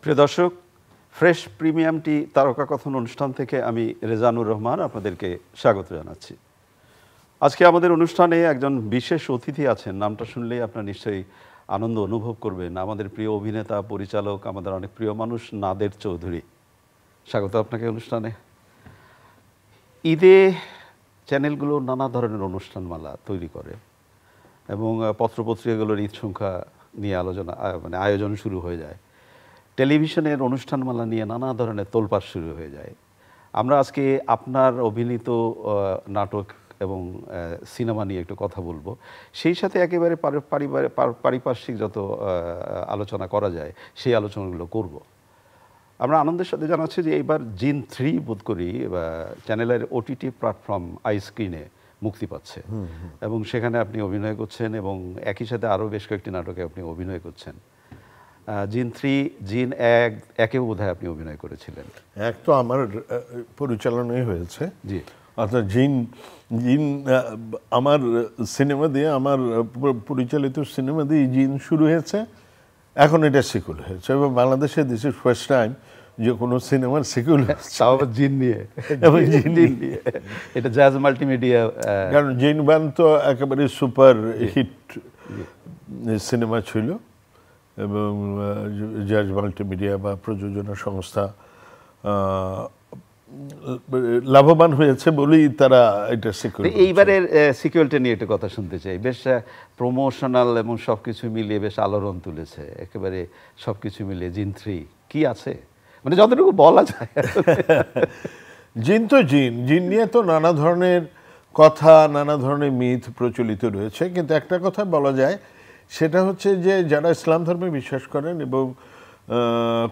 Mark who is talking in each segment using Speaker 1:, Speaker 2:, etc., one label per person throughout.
Speaker 1: প্রিয় দর্শক, fresh premium টি তারকা কথন অনুষ্ঠান থেকে আমি রেজানুর রহমান আপনাদেরকে স্বাগত জানাচ্ছি। আজকে আমাদের অনুষ্ঠানে একজন বিশেষ অতিথি আছেন, নামটা শুনলেই আপনারা নিশ্চয়ই আনন্দ অনুভব করবেন। আমাদের প্রিয় অভিনেতা, পরিচালক, আমাদের অনেক প্রিয় মানুষ নাদের চৌধুরী। স্বাগত আপনাকে অনুষ্ঠানে। ঈদে চ্যানেলগুলো নানা ধরনের অনুষ্ঠানমালা তৈরি করে এবং পত্রপত্রিকাগুলোর ঈদ সংখ্যা নিয়ে আলোচনা আয়োজন শুরু হয়ে যায়। টেলিভিশনের অনুষ্ঠানমালা নিয়ে নানা ধরনের তোলপাড় শুরু হয়ে যায়। আমরা আজকে আপনার অভিনীত নাটক এবং সিনেমা নিয়ে একটু কথা বলবো। সেই সাথে একেবারে পারিপার্শ্বিক যত আলোচনা করা যায় সেই আলোচনাগুলো করব। আমরা আনন্দের সাথে জানাচ্ছি যে এইবার জিন 3 বোধ করি চ্যানেলের ওটিটি প্ল্যাটফর্ম আইস্ক্রিনে মুক্তি পাচ্ছে এবং সেখানে আপনি অভিনয় করছেন এবং একই সাথে আরও বেশ কয়েকটি নাটকে আপনি অভিনয় করছেন। জিন 3, জিন 1-এও বোধহয় আপনি অভিনয় করেছিলেন।
Speaker 2: এক তো আমার পরিচালনাই হয়েছে,
Speaker 1: জি,
Speaker 2: অর্থাৎ জিন আমার সিনেমা দিয়ে, আমার পরিচালিত সিনেমা দিয়ে জিন শুরু হয়েছে, এখন এটা সিকুয়েল হয়েছে এবং বাংলাদেশে দিস ইজ ফার্স্ট টাইম যে কোনো সিনেমার সিকুয়েল
Speaker 1: তাও আবার জিন নিয়ে এবং জিন নিয়ে। এটা জাজ মাল্টিমিডিয়া,
Speaker 2: কারণ জিন 1 তো একেবারে সুপার হিট সিনেমা ছিল এবং জাজ মাল্টিমিডিয়া বা প্রযোজনা সংস্থা লাভবান হয়েছে বলেই তারা এটা সিকুয়েল।
Speaker 1: এইবারের সিকুয়েলটা নিয়ে একটা কথা শুনতে চাই। বেশ প্রমোশনাল এবং সবকিছু মিলিয়ে বেশ আলোড়ন তুলেছে, একেবারে সবকিছু মিলিয়ে জিন 3 কি আছে, মানে যতটুকু বলা যায়।
Speaker 2: জিন তো জিন নিয়ে তো নানা ধরনের কথা, নানা ধরনের মিথ প্রচলিত রয়েছে, কিন্তু একটা কথা বলা যায়, সেটা হচ্ছে যে যারা ইসলাম ধর্মে বিশ্বাস করেন এবং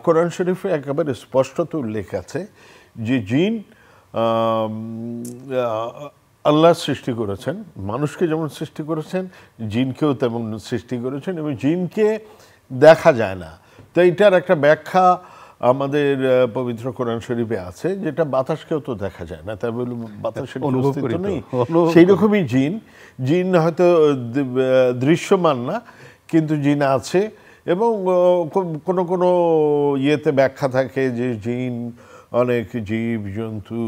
Speaker 2: কোরআন শরীফে একেবারে স্পষ্টত উল্লেখ আছে যে জিন আল্লাহ সৃষ্টি করেছেন, মানুষকে যেমন সৃষ্টি করেছেন জিনকেও তেমন সৃষ্টি করেছেন এবং জিনকে দেখা যায় না। তো এইটার একটা ব্যাখ্যা আমাদের পবিত্র কোরআন শরীফে আছে, যেটা বাতাসকেও তো দেখা যায় না, তাই বলে বাতাসের অস্তিত্ব নেই। সেই রকমই জিন হয়তো দৃশ্যমান না, কিন্তু জিন আছে এবং কোনো কোনো ইয়েতে ব্যাখ্যা থাকে যে জিন অনেক জীব জন্তু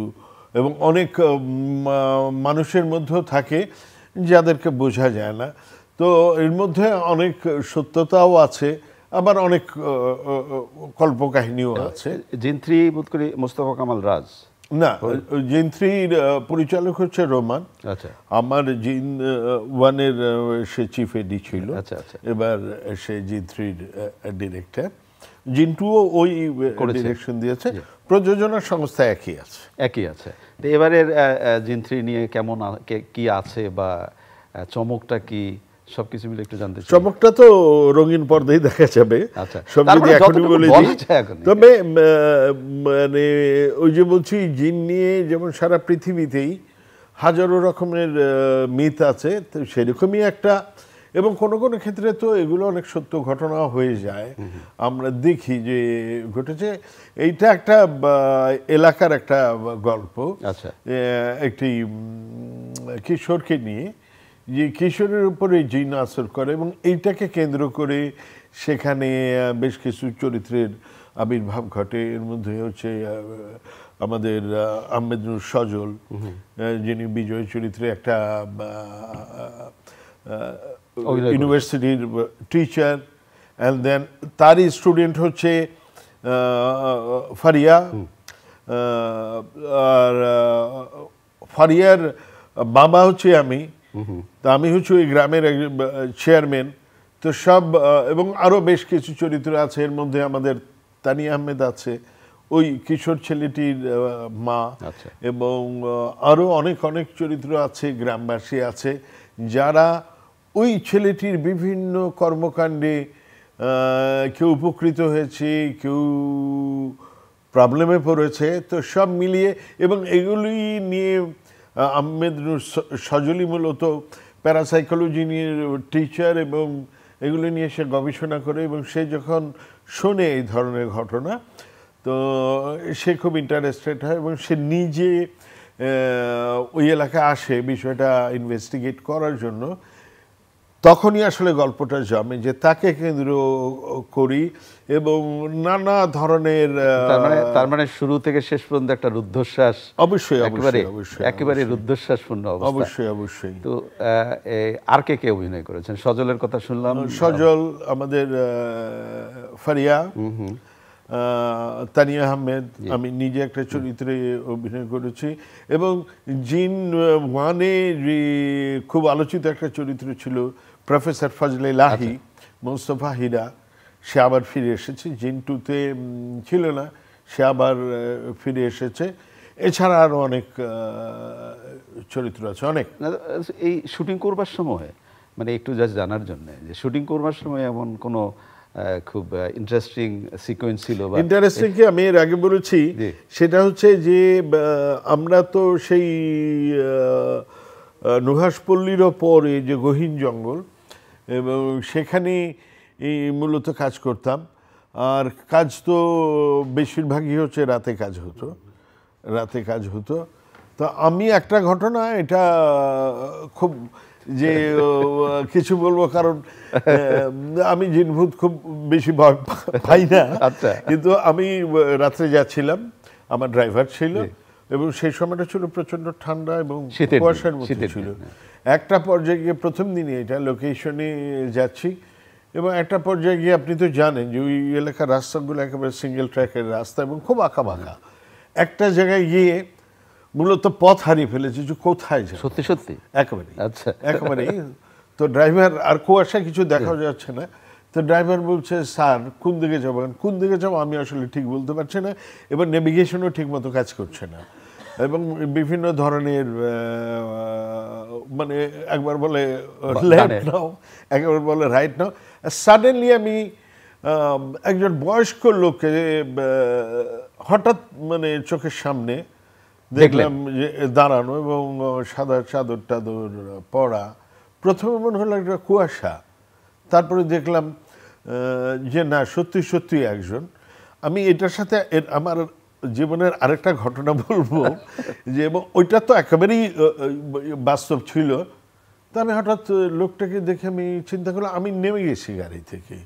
Speaker 2: এবং অনেক মানুষের মধ্যেও থাকে যাদেরকে বোঝা যায় না। তো এর মধ্যে অনেক সত্যতাও আছে, আবার অনেক কল্পকাহিনীও আছে।
Speaker 1: জিন 3 বোধ করি মোস্তফা কামাল রাজ
Speaker 2: না, জিন 3 পরিচালক হচ্ছে রোমান।
Speaker 1: আচ্ছা,
Speaker 2: আমার জিন 1-এর সে চিফ এডি ছিল।
Speaker 1: আচ্ছা আচ্ছা,
Speaker 2: এবার সে জিন 3-র ডিরেক্টর। জিন 2ও ওই ডিরেকশন দিয়েছে, প্রযোজনা সংস্থা একই আছে।
Speaker 1: তো এবারের জিন 3 নিয়ে কেমন কি আছে বা চমকটা কি, সবকিছু মিলে একটু জানতে চাই।
Speaker 2: চমকটা তো রঙিন পর্দায় দেখা যাবে।
Speaker 1: আচ্ছা,
Speaker 2: সব যদি এখনই বলে দিই, তবে মানে ওই যে বলছি, জিন নিয়ে যেমন সারা পৃথিবীতেই হাজারো রকমের মিথ আছে, তো সেরকমই একটা, এবং কোনো কোনো ক্ষেত্রে তো এগুলো অনেক সত্য ঘটনা হয়ে যায়, আমরা দেখি যে ঘটেছে। এইটা একটা এলাকার একটা গল্প।
Speaker 1: আচ্ছা,
Speaker 2: একটি কিশোরকে নিয়ে, যে কিশোরের উপরে জিন আসর করে এবং এইটাকে কেন্দ্র করে সেখানে বেশ কিছু চরিত্রের আবির্ভাব ঘটে। এর মধ্যে হচ্ছে আমাদের আহমেদ নূর সজল, যিনি বিজয় চরিত্রে একটা ইউনিভার্সিটির টিচার, অ্যান্ড দেন তারই স্টুডেন্ট হচ্ছে ফারিয়া। আর ফারিয়ার বাবা হচ্ছে আমি, তা আমি হচ্ছে ওই গ্রামের চেয়ারম্যান। তো সব, এবং আরও বেশ কিছু চরিত্র আছে, এর মধ্যে আমাদের তানিয়া আহমেদ আছে, ওই কিশোর ছেলেটির মা, এবং আরও অনেক অনেক চরিত্র আছে, গ্রামবাসী আছে, যারা ওই ছেলেটির বিভিন্ন কর্মকাণ্ডে কেউ উপকৃত হয়েছে, কেউ প্রবলেমে পড়েছে। তো সব মিলিয়ে, এবং এগুলি নিয়ে আহমেদ নূর সজলি মূলত প্যারাসাইকোলজি নিয়ে টিচার, এবং এগুলো নিয়ে সে গবেষণা করে, এবং সে যখন শোনে এই ধরনের ঘটনা, তো সে খুব ইন্টারেস্টেড হয় এবং সে নিজে ওই এলাকায় আসে বিষয়টা ইনভেস্টিগেট করার জন্য। তখনই আসলে গল্পটা জমে যে তাকে কেন্দ্র করি এবং নানা ধরনের
Speaker 1: তার মানে শুরু থেকে শেষ পর্যন্ত একটা রুদ্ধশ্বাস,
Speaker 2: অবশ্যই
Speaker 1: একেবারে রুদ্ধশ্বাসপূর্ণ অবস্থা।
Speaker 2: অবশ্যই।
Speaker 1: তো আর কে অভিনয় করেছেন? সজলের কথা শুনলাম।
Speaker 2: সজল, আমাদের ফারিয়া, তানিয়া আহমেদ, আমি নিজে একটা চরিত্রে অভিনয় করেছি এবং জিন ওয়ানে খুব আলোচিত একটা চরিত্র ছিল প্রফেসর ফজলে লাহি, মোস্তফা হীরা, সে আবার ফিরে এসেছে। জিন 2-তে ছিল না, সে আবার ফিরে এসেছে। এছাড়া আরও অনেক চরিত্র আছে, অনেক।
Speaker 1: এই শুটিং করবার সময় মানে একটু জাস্ট জানার জন্য যে শুটিং করবার সময় এমন কোনো খুব ইন্টারেস্টিং সিকোয়েন্স ছিল?
Speaker 2: ইন্টারেস্টিং কি আমি এর আগে বলেছি, সেটা হচ্ছে যে আমরা তো সেই নুহাশপল্লীরও পরে যে গহীন জঙ্গল, এবং সেখানে মূলত কাজ করতাম। আর কাজ তো বেশিরভাগই হচ্ছে রাতে কাজ হতো। তো আমি একটা ঘটনা, এটা খুব যে কিছু বলবো, কারণ আমি জিনভূত খুব বেশি ভয় পাই না। কিন্তু আমি রাত্রে যাচ্ছিলাম, আমার ড্রাইভার ছিল, এবং সেই সময়টা ছিল প্রচন্ড ঠান্ডা এবং কুয়াশার মতো ছিল। একটা পর্যায়ে গিয়ে, প্রথম দিনে এটা লোকেশনে যাচ্ছি, এবং একটা পর্যায়ে গিয়ে আপনি তো জানেন যে ওই এলাকার রাস্তাগুলো একেবারে সিঙ্গেল ট্র্যাকের রাস্তা এবং খুব আঁকা বাঁকা। একটা জায়গায় গিয়ে মূলত পথ হারিয়ে ফেলেছি যে কোথায় যায়।
Speaker 1: সত্যি
Speaker 2: একেবারে একেবারেই। তো ড্রাইভার, আর কুয়াশা কিছু দেখা যাচ্ছে না, তো ড্রাইভার বলছে, স্যার কোন দিকে যাবেন? কোন দিকে যাবো আমি আসলে ঠিক বলতে পারছি না, এবার নেভিগেশনও ঠিক মতো কাজ করছে না, এবং বিভিন্ন ধরনের মানে একবার বলে লেফট নাও, একবার বলে রাইট নাও। সাডেনলি আমি একজন বয়স্ক লোককে হঠাৎ মানে চোখের সামনে দেখলাম যে দাঁড়ানো, এবং সাদা চাদর টাদর পরা। প্রথমে মনে হলো একটা কুয়াশা, তারপরে দেখলাম যে না, সত্যি একজন। আমি এটার সাথে আমার জীবনের আরেকটা ঘটনা বলবো, যে এবং ওইটা তো একেবারেই বাস্তব ছিল। তো আমি হঠাৎ লোকটাকে দেখে আমি চিন্তা করলাম, আমি নেমে গেছি গাড়ি থেকে।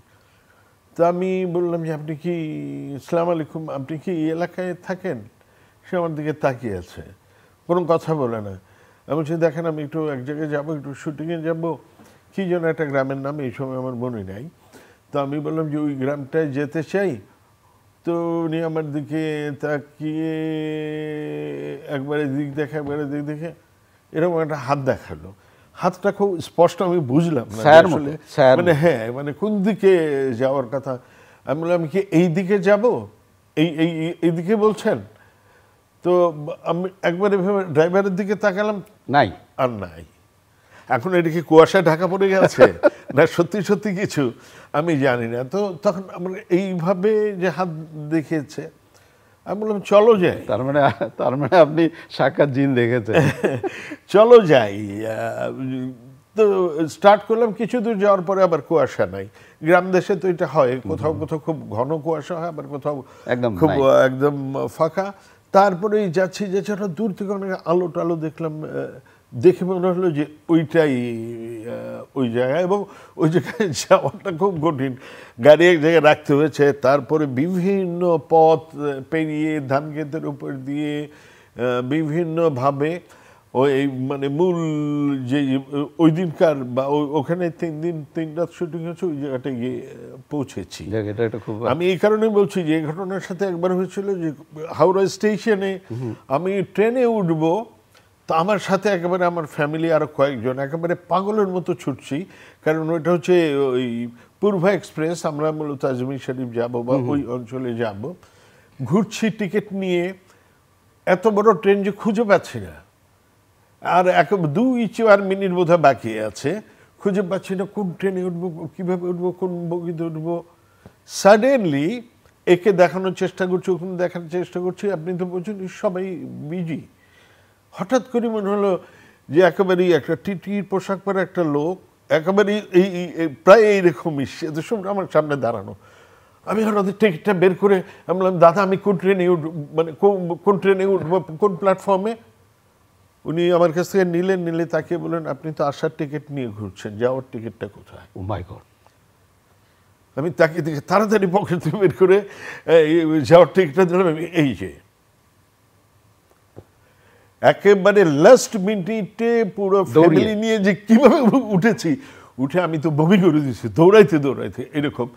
Speaker 2: তো আমি বললাম যে আপনি কি, আসসালামু আলাইকুম, আপনি কি এই এলাকায় থাকেন? সে আমার দিকে তাকিয়ে আছে, কোনো কথা বলে না। আমি বলছি, দেখেন আমি একটু এক জায়গায় যাবো, একটু শুটিংয়ে যাবো, কি যেন একটা গ্রামের নাম এই সময় আমার মনে নাই। তো আমি বললাম যে ওই গ্রামটায় যেতে চাই। তো উনি আমার দিকে তাকিয়ে একবারে দিক দেখে এরকম একটা হাত দেখালো। হাতটা খুব স্পষ্ট আমি বুঝলাম না আসলে, মানে হ্যাঁ, মানে কোন দিকে যাওয়ার কথা। আমি বললাম কি এই দিকে যাব, এই দিকে বলছেন? তো আমি একবারে ড্রাইভারের দিকে তাকালাম,
Speaker 1: নাই
Speaker 2: আর নাই। এখন এটা কি কুয়াশায় ঢাকা পড়ে গেছে না সত্যি কিছু আমি জানি না। তো তখন আমরা এইভাবে যে হাত দেখিয়েছে, আমি বললাম চলো যাই।
Speaker 1: তার মানে আপনি সাক্ষাৎ জিন দেখেছেন।
Speaker 2: চলো যাই। তো স্টার্ট করলাম, কিছু দূর যাওয়ার পরে আবার কুয়াশা নাই। গ্রাম দেশে তো এটা হয়, কোথাও খুব ঘন কুয়াশা হয়, আবার কোথাও খুব একদম ফাঁকা। তারপরে যাচ্ছি দূর থেকে অনেক আলো টালো দেখলাম, দেখে মনে হলো যে ওইটাই ওই জায়গায়, এবং ওই জায়গায় যাওয়াটা খুব কঠিন। গাড়ি এক জায়গায় রাখতে হয়েছে, তারপরে বিভিন্ন পথ পেরিয়ে ধান ক্ষেতের উপর দিয়ে বিভিন্নভাবে ওই মানে মূল যে ওই দিনকার বা ওখানে 3 দিন 3 রাত শুটিং হচ্ছে, ওই জায়গাটায় গিয়ে পৌঁছেছি। আমি এই কারণে বলছি যে এই ঘটনার সাথে একবার হয়েছিল যে হাওড়া স্টেশনে আমি ট্রেনে উঠবো, তো আমার সাথে একেবারে আমার ফ্যামিলি আরও কয়েকজন একেবারে পাগলের মতো ছুটছি, কারণ ওইটা হচ্ছে ওই পূর্বা এক্সপ্রেস। আমরা মূলত আজমির শরীফ যাব বা ওই অঞ্চলে যাব, ঘুরছি টিকিট নিয়ে। এত বড় ট্রেন যে খুঁজে পাচ্ছি না, আর 2-4 মিনিট বোধহয় বাকি আছে, খুঁজে পাচ্ছি না কোন ট্রেনে উঠবো, কীভাবে উঠবো, কোন বগিতে উঠবো। সাডেনলি একে দেখানোর চেষ্টা করছি, ওখানে দেখানোর চেষ্টা করছি, আপনি তো বলছেন সবাই বিজি। হঠাৎ করে মনে হলো যে একেবারেই একটা টিটির পোশাক পরে একটা লোক, একেবারেই এই প্রায় এইরকমই আমার সামনে দাঁড়ানো। আমি হঠাৎ টিকিটটা বের করে আমি বললাম, দাদা আমি কোন ট্রেনে উঠবো, মানে কোন ট্রেনে উঠবো, কোন প্ল্যাটফর্মে? উনি আমার কাছ থেকে নিলে তাকে বলেন, আপনি তো আসার টিকিট নিয়ে ঘুরছেন, যাওয়ার টিকিটটা কোথায়?
Speaker 1: ও মাই গড।
Speaker 2: আমি তাকে দেখে তাড়াতাড়ি পকেট থেকে বের করে যাওয়ার টিকিটটা দিলাম, এই যে। একেবারে লাস্ট মিনিটে পুরো ফ্যামিলি নিয়ে যে কিভাবে উঠেছি, উঠে আমি তো বমি করে দিয়েছি দৌড়াইতে দৌড়াইতে এরকম।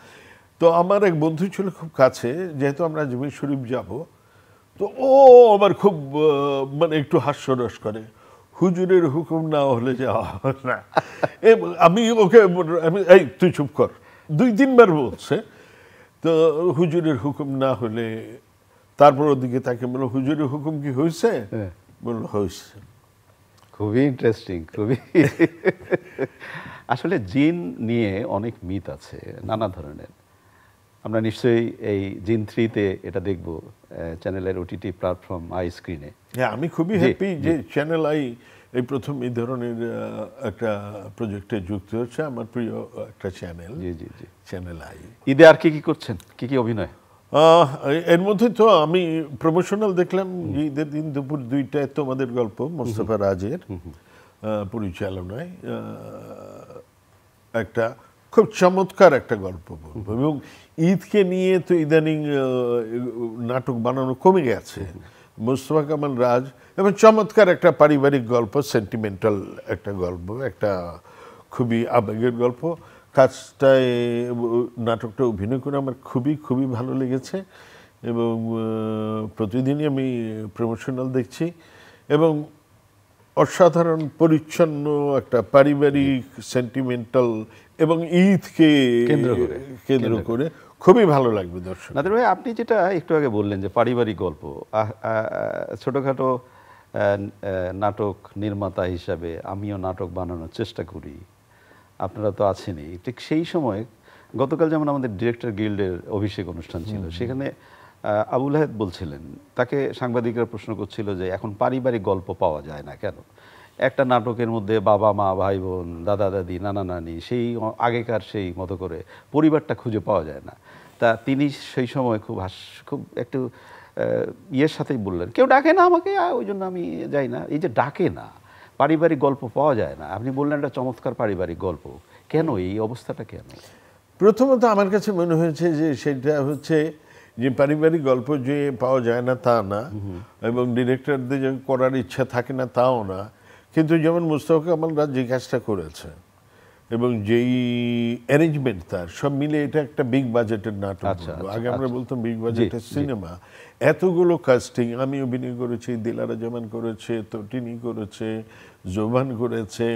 Speaker 2: তো আমার এক বন্ধু ছিল খুব কাছে, যেহেতু আমরা আজমির শরীফ যাব, তো ও আবার খুব মানে একটু হাস্যরস করে, হুজুরের হুকুম না হলে যাওয়া হবে না। আমি ওকে এই তুই চুপ কর, 2-3 বার বলছে। তো হুজুরের হুকুম না হলে, তারপর ওদিকে তাকে বললো, হুজুরের হুকুম কি হয়েছে? বললো হয়েছে।
Speaker 1: খুবই ইন্টারেস্টিং, খুবই। আসলে জিন নিয়ে অনেক মিথ আছে নানা ধরনের। আমরা নিশ্চয়ই এই জিন 3-তে এটা দেখব, চ্যানেলের ওটিটি প্ল্যাটফর্ম আই স্ক্রিনে।
Speaker 2: হ্যাঁ, আমি খুবই হ্যাপি যে চ্যানেল আই এই প্রথম এই ধরনের একটা প্রজেক্টে যুক্ত হচ্ছে। আমার প্রিয় একটা channel.
Speaker 1: G G G,
Speaker 2: channel I.
Speaker 1: ঈদে আর কি কি করছেন, কি কি অভিনয়?
Speaker 2: এর মধ্যে তো আমি প্রমোশনাল দেখলাম ঈদের দিন দুপুর 2টায় তোমাদের গল্প, মোস্তফা রাজের পরিচালনায়, একটা খুব চমৎকার একটা গল্প বলবো। এবং ঈদকে নিয়ে তো ইদানিং নাটক বানানো কমে গেছে। মোস্তফা কামাল রাজ এবং চমৎকার একটা পারিবারিক গল্প, সেন্টিমেন্টাল একটা গল্প, একটা খুবই আবেগের গল্প। কাজটায় নাটকটা অভিনয় করে আমার খুবই খুবই ভালো লেগেছে এবং প্রতিদিনই আমি প্রমোশনাল দেখছি এবং অসাধারণ পরিচ্ছন্ন একটা পারিবারিক সেন্টিমেন্টাল এবং ঈদকে কেন্দ্র করে খুবই ভালো লাগবে দর্শক।
Speaker 1: নাদের ভাই, আপনি যেটা একটু আগে বললেন যে পারিবারিক গল্প, ছোটোখাটো নাটক নির্মাতা হিসাবে আমিও নাটক বানানোর চেষ্টা করি, আপনারা তো আছেনই। ঠিক সেই সময় গতকাল যেমন আমাদের ডিরেক্টর গিল্ডের অভিষেক অনুষ্ঠান ছিল, সেখানে আবুল আহেদ বলছিলেন, তাকে সাংবাদিকরা প্রশ্ন করছিল যে এখন পারিবারিক গল্প পাওয়া যায় না কেন? একটা নাটকের মধ্যে বাবা মা, ভাই বোন, দাদা দাদি, নানা নানি, সেই আগেকার সেই মতো করে পরিবারটা খুঁজে পাওয়া যায় না। তা তিনি সেই সময় খুব একটু ইয়ের সাথেই বললেন, কেউ ডাকে না আমাকে, ওই জন্য আমি যাই না। এই যে ডাকে না, পারিবারিক গল্প পাওয়া যায় না, আপনি বললেন একটা চমৎকার পারিবারিক গল্প, কেন এই অবস্থাটা কেন?
Speaker 2: প্রথমত আমার কাছে মনে হয়েছে যে সেটা হচ্ছে যে পারিবারিক গল্প যে পাওয়া যায় না তা না, এবং ডিরেক্টরদের যে করার ইচ্ছা থাকে না তাও না। কিন্তু যেমন মুস্তফা কামাল রাজ যে কাজটা করেছে এবং যেই অ্যারেঞ্জমেন্ট তার, সব মিলে এটা একটা বিগ বাজেটের নাটক। আগে আমরা বলতাম বিগ বাজেটের সিনেমা। এতগুলো কাস্টিং, আমি অভিনয় করেছি, দিলারা জামান করেছে, তটিনী করেছে, জোবান করেছে,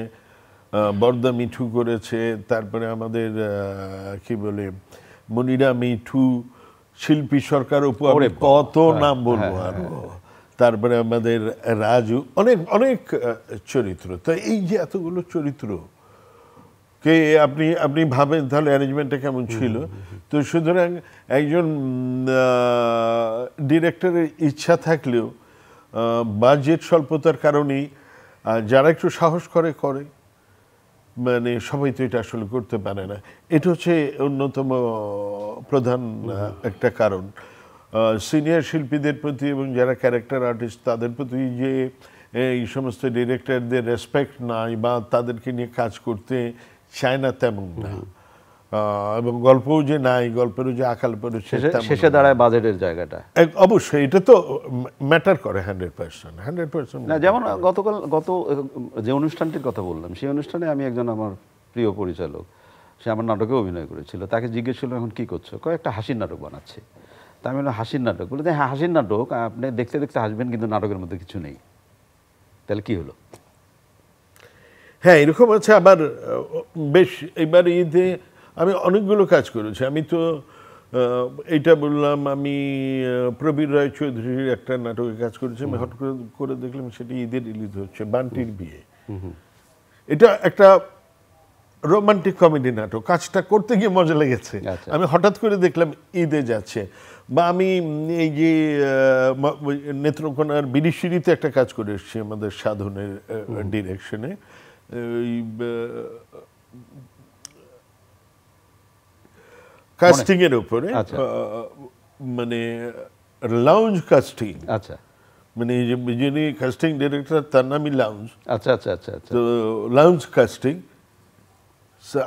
Speaker 2: বর্দা মিঠু করেছে, তারপরে আমাদের কি বলে মনিরা মিঠু, শিল্পী সরকার, উপর কত নাম বলবো আরো, তারপরে আমাদের রাজু, অনেক অনেক চরিত্র। তো এই যে এতগুলো চরিত্র কে আপনি ভাবেন তাহলে অ্যারেঞ্জমেন্টটা কেমন ছিল। তো সুতরাং একজন ডিরেক্টরের ইচ্ছা থাকলেও বাজেট স্বল্পতার কারণেই যারা একটু সাহস করে মানে সবাই তো এটা আসলে করতে পারে না। এটা হচ্ছে অন্যতম প্রধান একটা কারণ। সিনিয়র শিল্পীদের প্রতি এবং যারা ক্যারেক্টার আর্টিস্ট তাদের প্রতি যে এই সমস্ত ডিরেক্টরদের রেসপেক্ট নাই বা তাদেরকে নিয়ে কাজ করতে চায় না তেমন না, এবং গল্পও যে নাই, গল্পেরও যে আকাল পড়েছে,
Speaker 1: শেষে দাঁড়ায় বাজেটের জায়গাটা।
Speaker 2: অবশ্যই এটা তো ম্যাটার করে 100%।
Speaker 1: না, যেমন গত যে অনুষ্ঠানটির কথা বললাম, সেই অনুষ্ঠানে আমি একজন আমার প্রিয় পরিচালক, সে আমার নাটকে অভিনয় করেছিল, তাকে জিজ্ঞেস করলাম এখন কী করছো? একটা হাসির নাটক বানাচ্ছে। তা আমি বললাম হাসির নাটক? বলে হ্যাঁ হাসির নাটক, আপনি দেখতে দেখতে হাসবেন কিন্তু নাটকের মধ্যে কিছু নেই। তাহলে কি হলো?
Speaker 2: হ্যাঁ, এরকম আছে। আবার বেশ এবার ঈদে আমি অনেকগুলো কাজ করেছি। আমি তো এইটা বললাম, আমি প্রবীর রায় চৌধুরীর একটা নাটকে কাজ করেছি। আমি হঠাৎ করে দেখলাম সেটি ঈদে রিলিজ হচ্ছে, বান্টির বিয়ে। এটা একটা রোমান্টিক কমেডি নাটক। কাজটা করতে গিয়ে মজা লেগেছে। আমি হঠাৎ করে দেখলাম ঈদে যাচ্ছে। বা আমি এই যে নেত্রকোনার বিরিশিরিতে একটা কাজ করে এসেছি আমাদের সাধনের ডিরেকশনে, কাস্টিং এর উপরে, মানে লাউঞ্জ কাস্টিং।
Speaker 1: আচ্ছা,
Speaker 2: মানে যিনি কাস্টিং ডিরেক্টর তার নামই লাউঞ্জ।
Speaker 1: আচ্ছা আচ্ছা আচ্ছা আচ্ছা।
Speaker 2: তো লাউঞ্জ কাস্টিং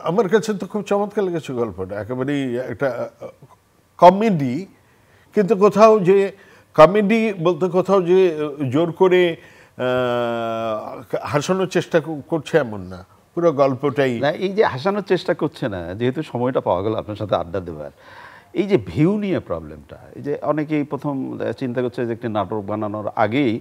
Speaker 2: আমার কাছে তো খুব চমৎকার লেগেছে গল্পটা, একেবারেই একটা কমেডি, কিন্তু কোথাও যে কমেডি বলতে কোথাও যে জোর করে হাসানোর চেষ্টা করছে এমন না, পুরো গল্পটাই।
Speaker 1: না, এই যে হাসানোর চেষ্টা করছে না, যেহেতু সময়টা পাওয়া গেল আপনার সাথে আড্ডা দেওয়ার, এই যে ভিউ নিয়ে প্রবলেমটা, এই যে অনেকেই প্রথম চিন্তা করছে যে একটি নাটক বানানোর আগেই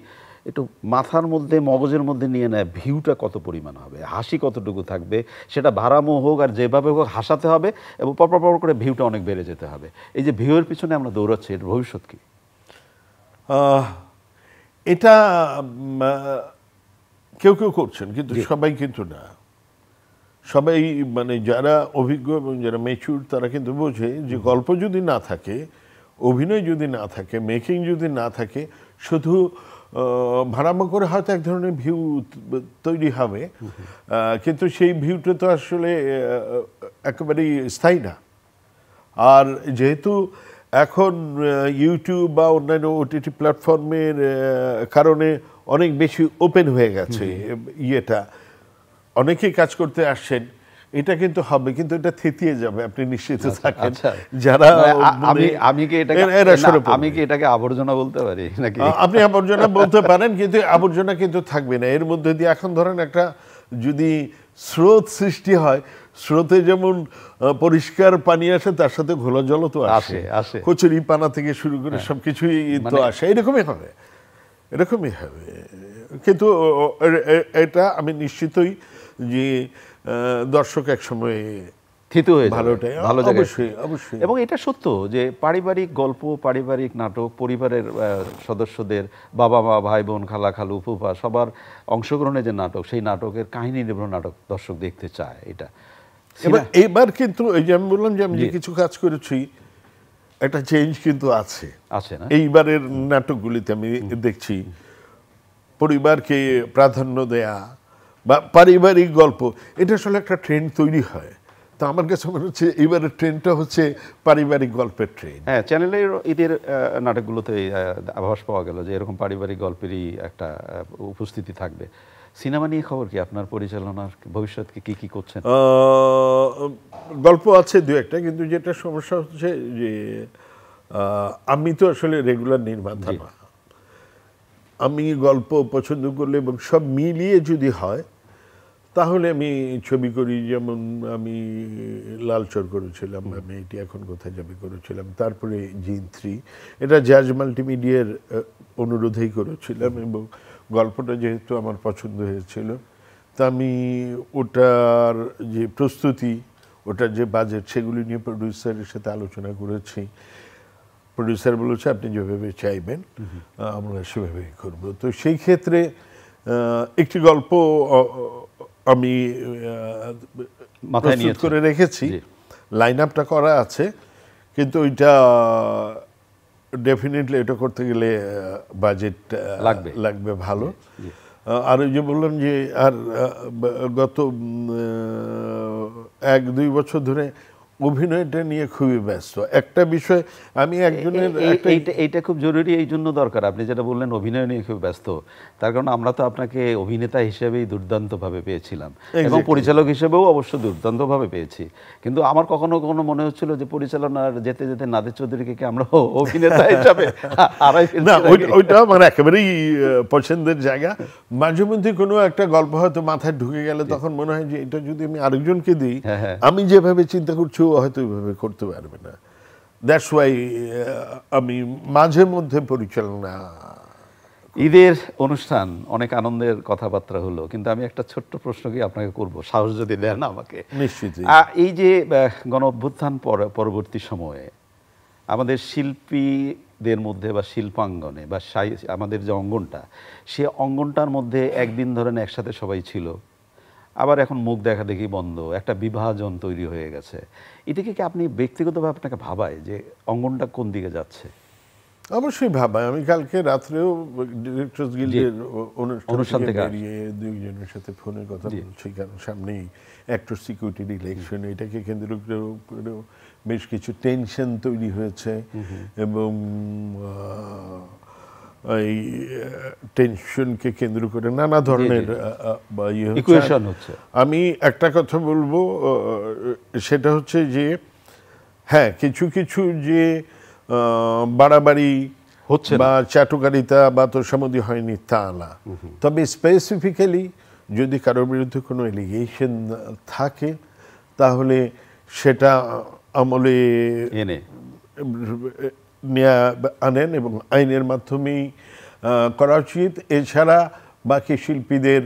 Speaker 1: একটু মাথার মধ্যে মগজের মধ্যে নিয়ে নেয় ভিউটা কত পরিমাণ হবে, হাসি কতটুকু থাকবে, সেটা ভাড়ামো হোক আর যেভাবে হোক হাসাতে হবে এবং পর করে ভিউটা অনেক বেড়ে যেতে হবে। এই যে ভিউয়ের পিছনে আমরা দৌড়াচ্ছি, এর ভবিষ্যৎ কি?
Speaker 2: এটা কেউ কেউ করছেন, কিন্তু সবাই কিন্তু না। সবাই মানে যারা অভিজ্ঞ এবং যারা ম্যাচিউর তারা কিন্তু বোঝে যে গল্প যদি না থাকে, অভিনয় যদি না থাকে, মেকিং যদি না থাকে, শুধু ভাড়ামো করে হয়তো এক ধরনের ভিউ তৈরি হবে, কিন্তু সেই ভিউটা তো আসলে একেবারেই স্থায়ী না। আর যেহেতু এখন ইউটিউব বা অন্যান্য ওটিটি প্ল্যাটফর্মের কারণে অনেক বেশি ওপেন হয়ে গেছে ইয়েটা, অনেকেই কাজ করতে আসছেন, এটা কিন্তু হবে, কিন্তু এটা থেতিয়ে যাবে, আপনি নিশ্চিত থাকেন। যারা
Speaker 1: আমি কি এটাকে আবর্জনা বলতে পারি নাকি?
Speaker 2: আপনি আবর্জনা বলতে পারেন, কিন্তু আবর্জনা কিন্তু থাকবে না এর মধ্যে দিয়ে। এখন ধরেন একটা যদি স্রোত সৃষ্টি হয়, স্রোতে যেমন পরিষ্কার পানি আসে, তার সাথে ঘোলা জলও তো আসে, কচুরি পানা থেকে শুরু করে সবকিছুই তো আসে, এরকমই হবে, এরকমই হবে। কিন্তু এটা আমি নিশ্চিতই যে দর্শক এক সময়
Speaker 1: থিতু হয়ে যাবে, ভালো জায়গায়।
Speaker 2: অবশ্যই অবশ্যই।
Speaker 1: এবং এটা সত্য যে পারিবারিক গল্প, পারিবারিক নাটক, পরিবারের সদস্যদের বাবা মা, ভাই বোন, খালা খালু, ফুফা সবার অংশগ্রহণে যে নাটক, সেই নাটকের কাহিনী নির্ভর নাটক দর্শক দেখতে চায়। এটা
Speaker 2: এবার কিন্তু এই যে আমি বললাম যে আমি যে কিছু কাজ করেছি, একটা চেঞ্জ কিন্তু আছে
Speaker 1: না?
Speaker 2: এইবারের নাটকগুলিতে আমি দেখছি পরিবারকে প্রাধান্য দেয়া বা পারিবারিক গল্প, এটা আসলে একটা ট্রেন্ড তৈরি হয়। তো আমার কাছে মনে হচ্ছে এইবারের ট্রেন্ডটা হচ্ছে পারিবারিক গল্পের ট্রেন্ড।
Speaker 1: হ্যাঁ, চ্যানেলের ঈদের নাটকগুলোতে আভাস পাওয়া গেল যে এরকম পারিবারিক গল্পেরই একটা উপস্থিতি থাকবে। সিনেমা নিয়ে খবর কি? আপনার পরিচালনার ভবিষ্যৎকে কি কি করছেন?
Speaker 2: গল্প আছে দু একটা, কিন্তু যেটা সমস্যা হচ্ছে যে আমি তো আসলে রেগুলার নির্মাতা না। আমি গল্প পছন্দ করলে এবং সব মিলিয়ে যদি হয় তাহলে আমি ছবি করি। যেমন আমি লালচর করেছিলাম, আমি এটি এখন কোথায় যাবে করেছিলাম, তারপরে জিন 3, এটা জাজ মাল্টিমিডিয়ার অনুরোধেই করেছিলাম, এবং গল্পটা যেহেতু আমার পছন্দ হয়েছিল, তা আমি ওটার যে প্রস্তুতি, ওটার যে বাজেট, সেগুলি নিয়ে প্রডিউসারের সাথে আলোচনা করেছি। প্রডিউসার বলেছে আপনি যেভাবে চাইবেন আমরা সেভাবেই করব। তো সেই ক্ষেত্রে একটি গল্প আমি প্রস্তুত করে রেখেছি, লাইন আপটা করা আছে, কিন্তু ওইটা ডেফিনেটলি এটা করতে গেলে বাজেট লাগবে ভালো। আর ওই যে বললাম যে আর গত 1-2 বছর ধরে অভিনয়টা নিয়ে খুবই ব্যস্ত। একটা বিষয় আমি একজনের
Speaker 1: এইটা খুব জরুরি, এই জন্য দরকার আপনি যেটা বললেন অভিনয় নিয়ে খুব ব্যস্ত, তার কারণ আমরা তো আপনাকে অভিনেতা হিসেবেই দুর্দান্তভাবে পেয়েছিলাম এবং পরিচালক হিসেবেও অবশ্য দুর্দান্তভাবে পেয়েছি, কিন্তু আমার কখনো কখনো মনে হচ্ছিল যে পরিচালনার যেতে যেতে নাদের চৌধুরীকে কি আমরা অভিনেতা হিসাবে হারাই ফেলছি।
Speaker 2: না, ওইটা আমার একেবারেই পছন্দের জায়গা। মাঝে মধ্যে কোনো একটা গল্প হয়তো মাথায় ঢুকে গেলে তখন মনে হয় যে এটা যদি আমি আরেকজনকে দিই, আমি যেভাবে চিন্তা করছি ও হয়তো ওইভাবে করতে পারবে না। দ্যাটস ওয়াই আমি মাঝে মধ্যে পরিচালনা।
Speaker 1: ঈদের অনুষ্ঠান অনেক আনন্দের কথাবার্তা হলো, কিন্তু আমি একটা ছোট্ট প্রশ্ন কি আপনাকে করব, সাহস যদি দেন আমাকে।
Speaker 2: নিশ্চিতই।
Speaker 1: এই যে গণ অভ্যুত্থান পরবর্তী সময়ে আমাদের শিল্পীদের মধ্যে বা শিল্পাঙ্গনে বা আমাদের যে অঙ্গনটা, সে অঙ্গনটার মধ্যে একদিন ধরেন একসাথে সবাই ছিল, আবার এখন মুখ দেখা দেখি বন্ধ, একটা বিভাজন তৈরি হয়ে গেছে। এটাকে কি আপনি ব্যক্তিগতভাবে আপনাকে ভাবায় যে অঙ্গনটা কোন দিকে যাচ্ছে?
Speaker 2: অবশ্যই ভাবায়। আমি কালকে রাত্রেও ডিরেক্টরস গিল্ডের অনুষ্ঠান থেকে বেরিয়ে 2 জনের সাথে ফোনে কথা বলছি, কারণ সামনেই অ্যাক্টর সিকিউরিটির ইলেকশন, এটাকে কেন্দ্র করেও বেশ কিছু টেনশন তৈরি হয়েছে। এবং এই টেনশনকে কেন্দ্র করে নানা ধরনের ইয়ে হচ্ছে।
Speaker 1: ইকুয়েশন হচ্ছে।
Speaker 2: আমি একটা কথা বলবো, সেটা হচ্ছে যে হ্যাঁ, কিছু কিছু যে বাড়াবাড়ি
Speaker 1: হচ্ছে
Speaker 2: বা চাটুকারিতা বা তোষামোদী হয়নি তা না, তবে স্পেসিফিক্যালি যদি কারোর বিরুদ্ধে কোনো এলিগেশন থাকে তাহলে সেটা আমলে
Speaker 1: এনে
Speaker 2: আনেন এবং আইনের মাধ্যমেই করা উচিত। এছাড়া বাকি শিল্পীদের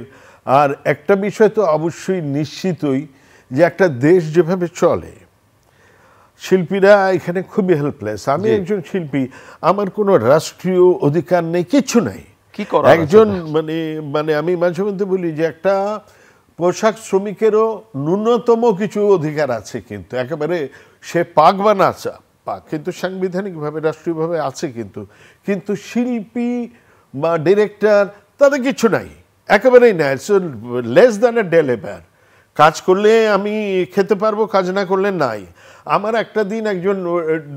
Speaker 2: আর একটা বিষয় তো অবশ্যই নিশ্চিতই, যে একটা দেশ যেভাবে চলে শিল্পীরা এখানে খুবই হেল্পলেস। আমি একজন শিল্পী, আমার কোনো রাষ্ট্রীয় অধিকার নেই, কিছু নাই।
Speaker 1: কি করা
Speaker 2: একজন মানে আমি মাঝে মধ্যে বলি যে একটা পোশাক শ্রমিকেরও ন্যূনতম কিছু অধিকার আছে, কিন্তু একেবারে সে পাক বা না পাক, কিন্তু সাংবিধানিকভাবে রাষ্ট্রীয়ভাবে আছে, কিন্তু শিল্পী বা ডিরেক্টর তাদের কিছু নাই, একেবারেই নাই। Less than a day labour. কাজ করলে আমি খেতে পারবো, কাজ না করলে নাই। আমার একটা দিন একজন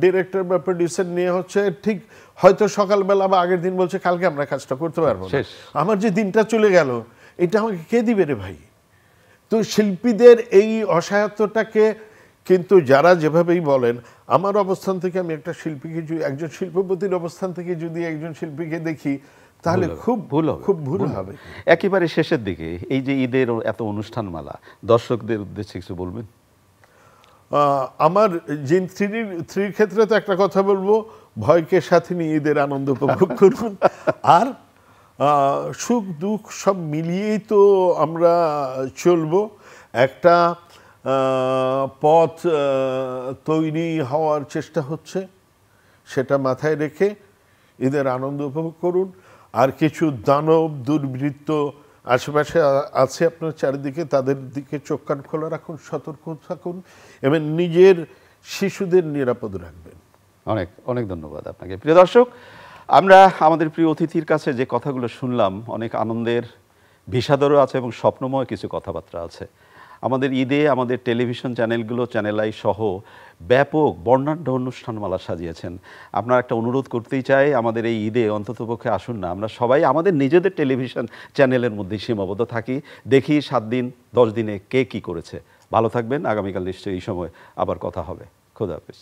Speaker 2: ডিরেক্টর বা প্রডিউসার নিয়ে হচ্ছে, ঠিক হয়তো সকালবেলা বা আগের দিন বলছে কালকে আমরা কাজটা করতে পারবো না, আমার যে দিনটা চলে গেল এটা আমাকে কে দিবে রে ভাই? তো শিল্পীদের এই অসহায়তাটাকে কিন্তু যারা যেভাবেই বলেন, আমার অবস্থান থেকে আমি একটা শিল্পীকে, একজন শিল্পপতির অবস্থান থেকে যদি একজন শিল্পীকে দেখি তাহলে খুব ভুল হবে।
Speaker 1: একেবারে শেষের দিকে এই যে ঈদের এত অনুষ্ঠানমালা, দর্শকদের উদ্দেশ্যে কিছু বলবেন?
Speaker 2: আমার জিন থ্রির ক্ষেত্রে তো একটা কথা বলবো, ভয়কে সাথে নিয়ে ঈদের আনন্দ উপভোগ করুন। আর সুখ দুঃখ সব মিলিয়েই তো আমরা চলবো। একটা পথ তৈরি হওয়ার চেষ্টা হচ্ছে, সেটা মাথায় রেখে ঈদের আনন্দ উপভোগ করুন। আর কিছু দানব দুর্বৃত্ত আশেপাশে আছে আপনার চারিদিকে, তাদের দিকে চোখ কান খোলা রাখুন, সতর্ক থাকুন এবং নিজের শিশুদের নিরাপদ রাখবেন।
Speaker 1: অনেক অনেক ধন্যবাদ আপনাকে। প্রিয় দর্শক, আমরা আমাদের প্রিয় অতিথির কাছে যে কথাগুলো শুনলাম, অনেক আনন্দের, বিষাদরও আছে এবং স্বপ্নময় কিছু কথাবার্তা আছে। আমাদের ঈদে আমাদের টেলিভিশন চ্যানেলগুলো, চ্যানেল আই সহ ব্যাপক বর্ণাঢ্য অনুষ্ঠানমালা সাজিয়েছেন। আপনার একটা অনুরোধ করতেই চাই, আমাদের এই ঈদে অন্ততপক্ষে আসুন না, আমরা সবাই আমাদের নিজেদের টেলিভিশন চ্যানেলের মধ্যে সীমাবদ্ধ থাকি, দেখি 7 দিন 10 দিনে কে কী করেছে। ভালো থাকবেন। আগামীকাল নিশ্চয়ই এই সময় আবার কথা হবে। খোদা হাফেজ।